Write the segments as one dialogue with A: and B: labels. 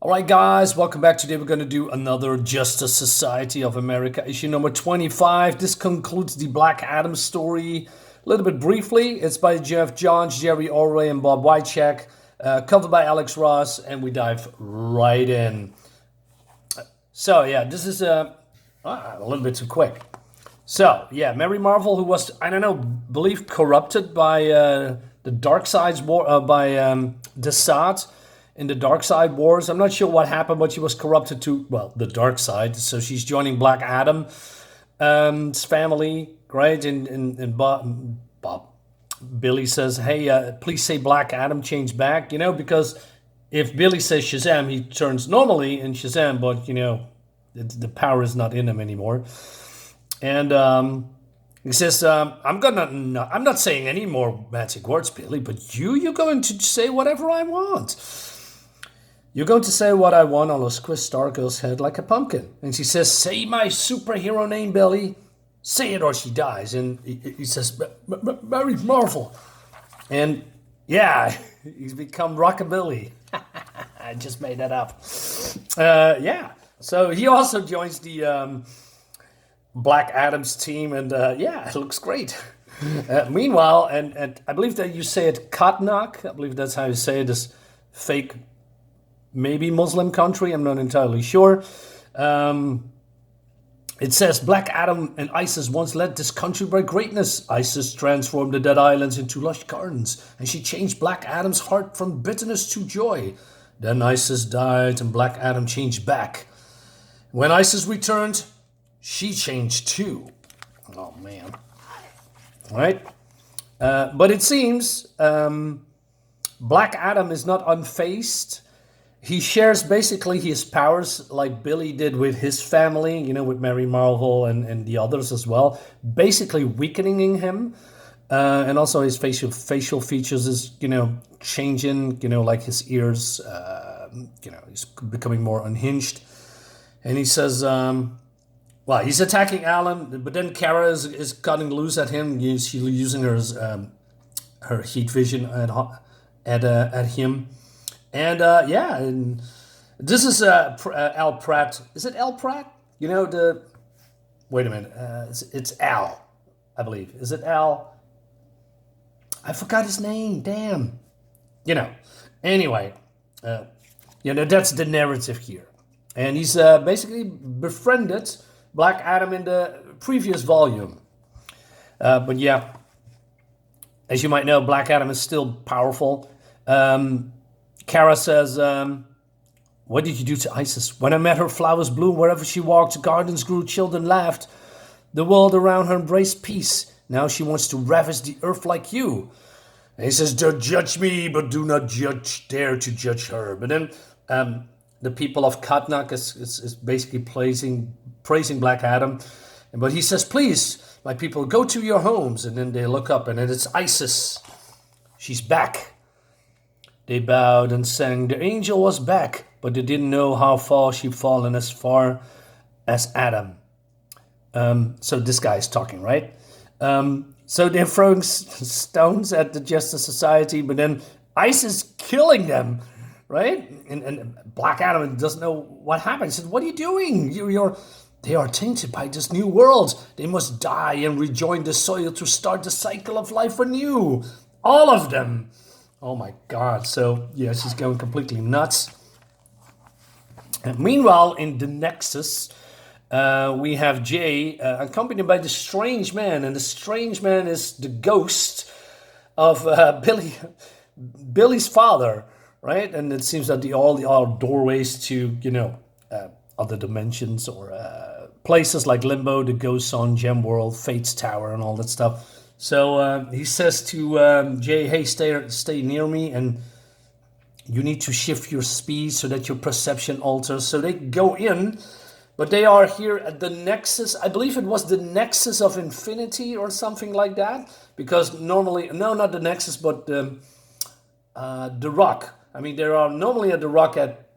A: All right, guys, welcome back. Today we're going to do another Justice Society of America issue number 25. This concludes the Black Adam story. A little bit briefly, it's by Geoff, Jerry Ordway, and Bob Wiacek, covered by Alex Ross, and we dive right in. So, yeah, this is a little bit too quick. So, yeah, Mary Marvel, who was, believed corrupted by the Dark Side's war, by Desaad in the Dark Side Wars. I'm not sure what happened, but she was corrupted to, the Dark Side. So she's joining Black Adam's family, right? And Bob, Billy says, hey, please say Black Adam change back, because if Billy says Shazam, he turns normally in Shazam, but, the power is not in him anymore. And he says, I'm not saying any more magic words, Billy, but you're going to say whatever I want. You're going to say what I want. I'll squish Stargirl's head like a pumpkin. And she says, say my superhero name, Billy. Say it or she dies. And he says, Mary Marvel. And yeah, he's become Rockabilly. I just made that up. Yeah. So he also joins the Black Adam's team. And it looks great. Meanwhile, and I believe that you say it Katnak. I believe that's how you say it, this fake maybe Muslim country, I'm not entirely sure. It says, Black Adam and ISIS once led this country by greatness. ISIS transformed the dead islands into lush gardens, and she changed Black Adam's heart from bitterness to joy. Then ISIS died, and Black Adam changed back. When ISIS returned, she changed too. Oh, man. All right? But it seems Black Adam is not unfazed. He shares basically his powers like Billy did with his family, with Mary Marvel and the others as well, basically weakening him. And also his facial features is, changing, like his ears, he's becoming more unhinged. And he says, he's attacking Alan, but then Kara is cutting loose at him. She's using her heat vision at him. And and this is Al Pratt. Is it Al Pratt? Wait a minute. It's Al, I believe. Is it Al? I forgot his name. Damn. Anyway, that's the narrative here. And he's basically befriended Black Adam in the previous volume. But yeah, as you might know, Black Adam is still powerful. Kara says, what did you do to Isis? When I met her, flowers bloomed wherever she walked, gardens grew, children laughed. The world around her embraced peace. Now she wants to ravage the earth like you. And he says, don't judge me, but do not dare to judge her. But then the people of Katnak is basically praising Black Adam. But he says, please, my people, go to your homes. And then they look up, and then it's Isis. She's back. They bowed and sang, the angel was back, but they didn't know how far she'd fallen as far as Adam. So this guy is talking, right? So they're throwing stones at the Justice Society, but then ISIS killing them, right? And Black Adam doesn't know what happened. He said, what are you doing? They are tainted by this new world. They must die and rejoin the soil to start the cycle of life anew. All of them. Oh my God. So, yeah, she's going completely nuts. And meanwhile, in the Nexus, we have Jay accompanied by the Strange Man. And the Strange Man is the ghost of Billy's father, right? And it seems that all are doorways to, other dimensions or places like Limbo, the Ghost Zone, Gem World, Fate's Tower, and all that stuff. So he says to Jay, hey, stay near me, and you need to shift your speed so that your perception alters. So they go in, but they are here at the Nexus. I believe it was the Nexus of Infinity or something like that. Because normally, no, not the Nexus, but the Rock. I mean, they are normally at the Rock at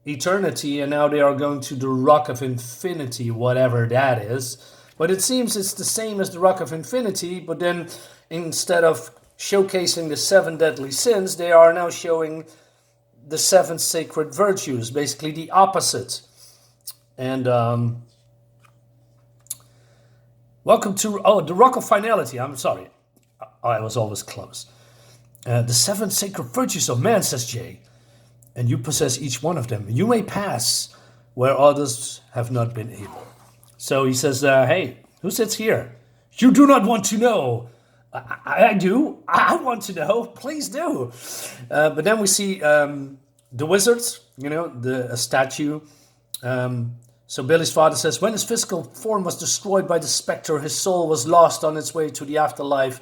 A: Eternity, and now they are going to the Rock of Infinity, whatever that is. But it seems it's the same as the Rock of Infinity, but then instead of showcasing the 7 deadly sins, they are now showing the 7 sacred virtues, basically the opposite. And welcome to, the Rock of Finality. I'm sorry. I was always close. The 7 sacred virtues of man, says Jay, and you possess each one of them. You may pass where others have not been able. So he says, hey, who sits here? You do not want to know. I do. I want to know. Please do. But then we see the wizards, a statue. So Billy's father says, when his physical form was destroyed by the specter, his soul was lost on its way to the afterlife,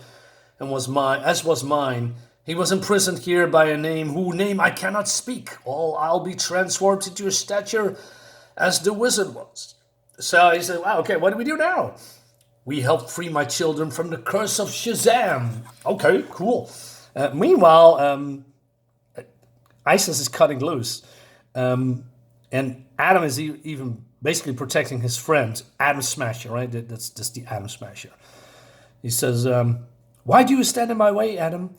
A: and was mine. He was imprisoned here by a name I cannot speak. I'll be transformed into a stature as the wizard was. So he said, wow, okay, what do we do now? We helped free my children from the curse of Shazam. Okay, cool. Meanwhile, Isis is cutting loose. And Adam is even basically protecting his friend, Adam Smasher, right? That's the Adam Smasher. He says, why do you stand in my way, Adam?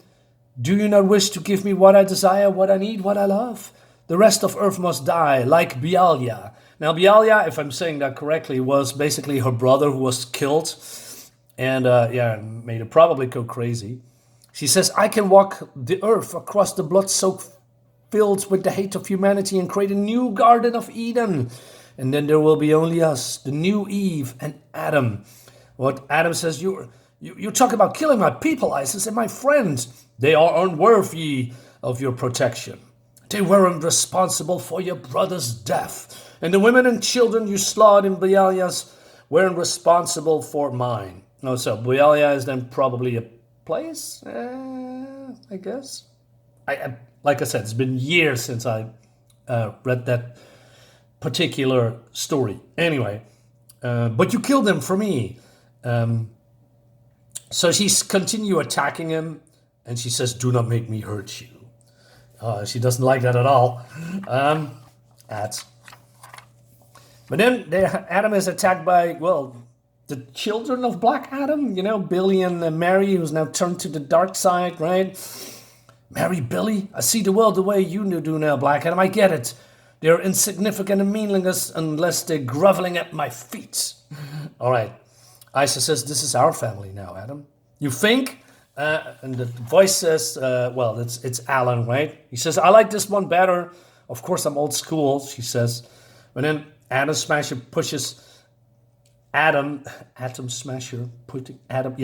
A: Do you not wish to give me what I desire, what I need, what I love? The rest of Earth must die, like Bialya. Now, Bialya, if I'm saying that correctly, was basically her brother who was killed. And, made her probably go crazy. She says, I can walk the earth across the blood-soaked fields with the hate of humanity and create a new Garden of Eden. And then there will be only us, the new Eve and Adam. What Adam says, you talk about killing my people, Isis, and my friends. They are unworthy of your protection. They weren't responsible for your brother's death. And the women and children you slaughtered in Bialya's weren't responsible for mine. No, so Bialya is then probably a place, I guess. I like I said, it's been years since I read that particular story. Anyway, but you killed them for me. So she's continue attacking him, and she says, do not make me hurt you. She doesn't like that at all. But then Adam is attacked by, the children of Black Adam, Billy and Mary, who's now turned to the dark side, right? Mary, Billy, I see the world the way you do now, Black Adam. I get it. They're insignificant and meaningless unless they're groveling at my feet. All right. Isis says, this is our family now, Adam. You think? And the voice says, it's Alan, right? He says, I like this one better. Of course, I'm old school, she says. And then Adam Smasher pushes Atom Smasher, putting Adam,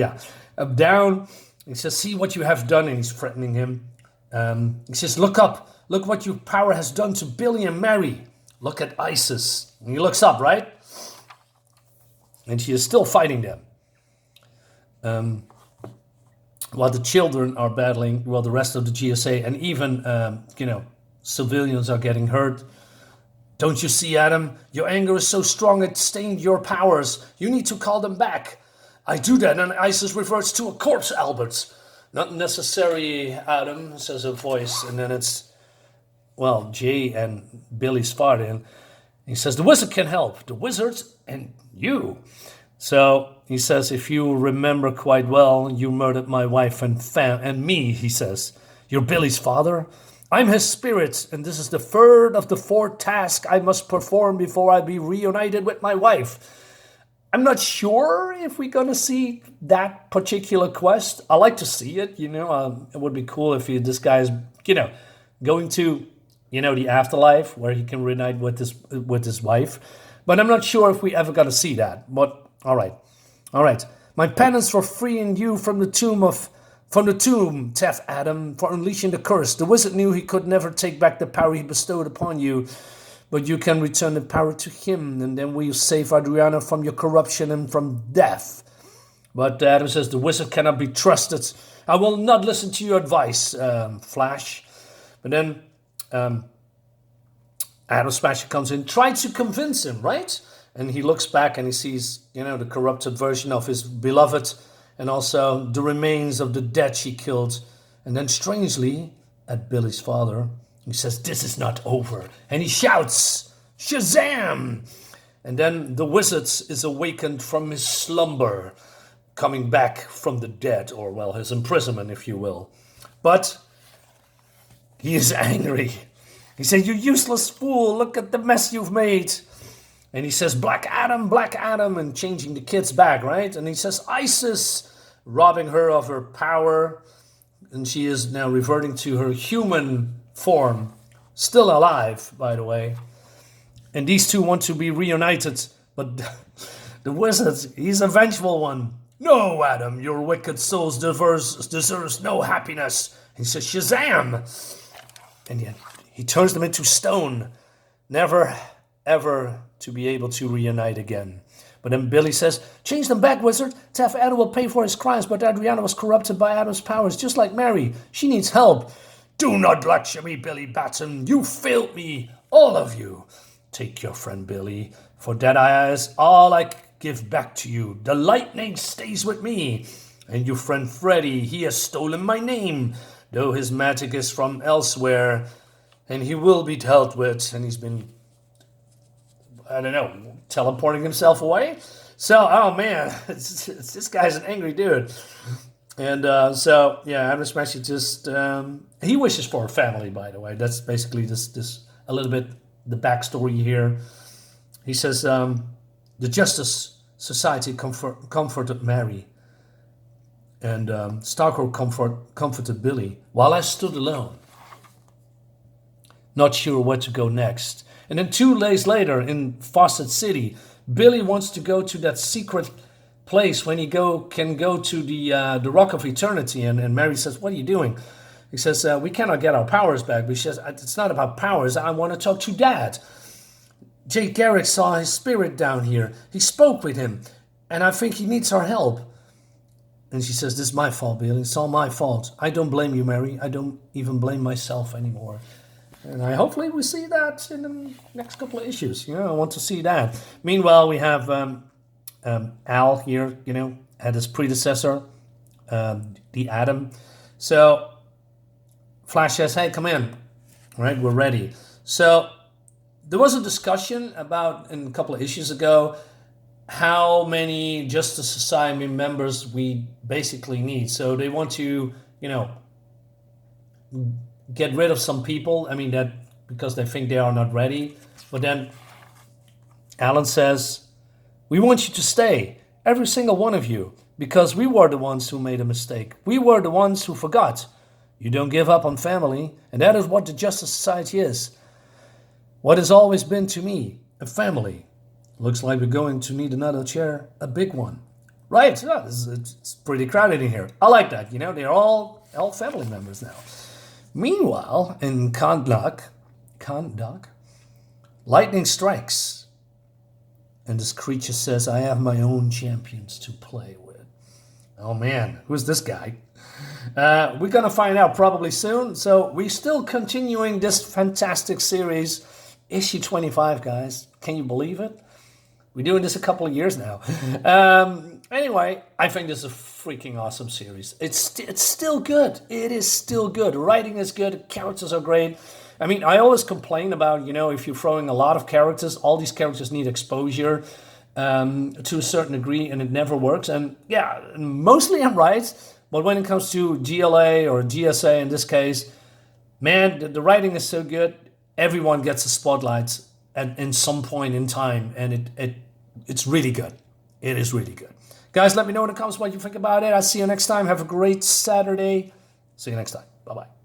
A: down. He says, see what you have done, and he's threatening him. He says, look up. Look what your power has done to Billy and Mary. Look at Isis. And he looks up, right? And she is still fighting them. While the children are battling, the rest of the GSA and even, civilians are getting hurt. Don't you see, Adam? Your anger is so strong it stained your powers. You need to call them back. I do that, and Isis reverts to a corpse, Albert. Not necessary, Adam, says a voice. And then it's, Jay and Billy's father. And he says, the wizard can help. The wizards and you. So he says, if you remember quite well, you murdered my wife and me, he says. You're Billy's father? I'm his spirit, and this is the third of the 4 tasks I must perform before I be reunited with my wife. I'm not sure if we're going to see that particular quest. I like to see it, it would be cool if this guy's, going to, the afterlife where he can reunite with his wife. But I'm not sure if we ever going to see that. But, all right. My penance for freeing you from the tomb, Tef Adam, for unleashing the curse. The wizard knew he could never take back the power he bestowed upon you, but you can return the power to him, and then we'll save Adriana from your corruption and from death. But Adam says, the wizard cannot be trusted. I will not listen to your advice, Flash. But then Adam Smasher comes in, trying to convince him, right? And he looks back and he sees, the corrupted version of his beloved, and also the remains of the dead she killed. And then strangely, at Billy's father, he says, this is not over. And he shouts, Shazam! And then the wizard is awakened from his slumber, coming back from the dead, or his imprisonment, if you will. But he is angry. He said, "You useless fool, look at the mess you've made." And he says, Black Adam, and changing the kids back, right? And he says, Isis, robbing her of her power. And she is now reverting to her human form. Still alive, by the way. And these two want to be reunited. But the wizard, he's a vengeful one. "No, Adam, your wicked soul deserves no happiness." He says, Shazam! And yet he turns them into stone. Never, ever to be able to reunite again. But then Billy says, "Change them back, wizard. Taff Adam will pay for his crimes, but Adriana was corrupted by Adam's powers, just like Mary. She needs help." "Do not lecture me, Billy Batson. You failed me, all of you. Take your friend Billy, for Deadeye is all I give back to you. The lightning stays with me. And your friend Freddy, he has stolen my name, though his magic is from elsewhere, and he will be dealt with." And he's been, I don't know, teleporting himself away. So, oh man, this guy's an angry dude. And so, yeah, Adam Smashy just, he wishes for a family, by the way. That's basically this a little bit the backstory here. He says, the Justice Society comforted Mary, and Starco comforted Billy, while I stood alone, not sure where to go next. And then 2 days later in Fawcett City, Billy wants to go to that secret place when he can go to the Rock of Eternity. And Mary says, "What are you doing?" He says, "We cannot get our powers back." But she says, "It's not about powers. I want to talk to Dad. Jay Garrick saw his spirit down here. He spoke with him, and I think he needs our help." And she says, "This is my fault, Billy. It's all my fault. I don't blame you, Mary. I don't even blame myself anymore." And hopefully we see that in the next couple of issues. I want to see that. Meanwhile, we have Al here, had his predecessor, the Atom. So Flash says, "Hey, come in. All right, we're ready." So there was a discussion about, in a couple of issues ago, how many Justice Society members we basically need. So they want to, get rid of some people. I mean, that because they think they are not ready. But then Alan says, "We want you to stay, every single one of you, because we were the ones who made a mistake. We were the ones who forgot. You don't give up on family, and that is what the Justice Society is. What has always been to me, a family. Looks like we're going to need another chair, a big one." Right, yeah, it's pretty crowded in here. I like that, they're all family members now. Meanwhile, in Kahndaq, lightning strikes. And this creature says, "I have my own champions to play with." Oh man, who's this guy? We're going to find out probably soon. So we're still continuing this fantastic series. Issue 25, guys. Can you believe it? We're doing this a couple of years now. Anyway, I think this is a freaking awesome series. It's still good. It is still good. The writing is good. The characters are great. I mean, I always complain about, if you're throwing a lot of characters, all these characters need exposure to a certain degree, and it never works. And yeah, mostly I'm right. But when it comes to GLA or GSA in this case, man, the writing is so good. Everyone gets a spotlight in some point in time, and it's really good. It is really good. Guys, let me know in the comments what you think about it. I'll see you next time. Have a great Saturday. See you next time. Bye-bye.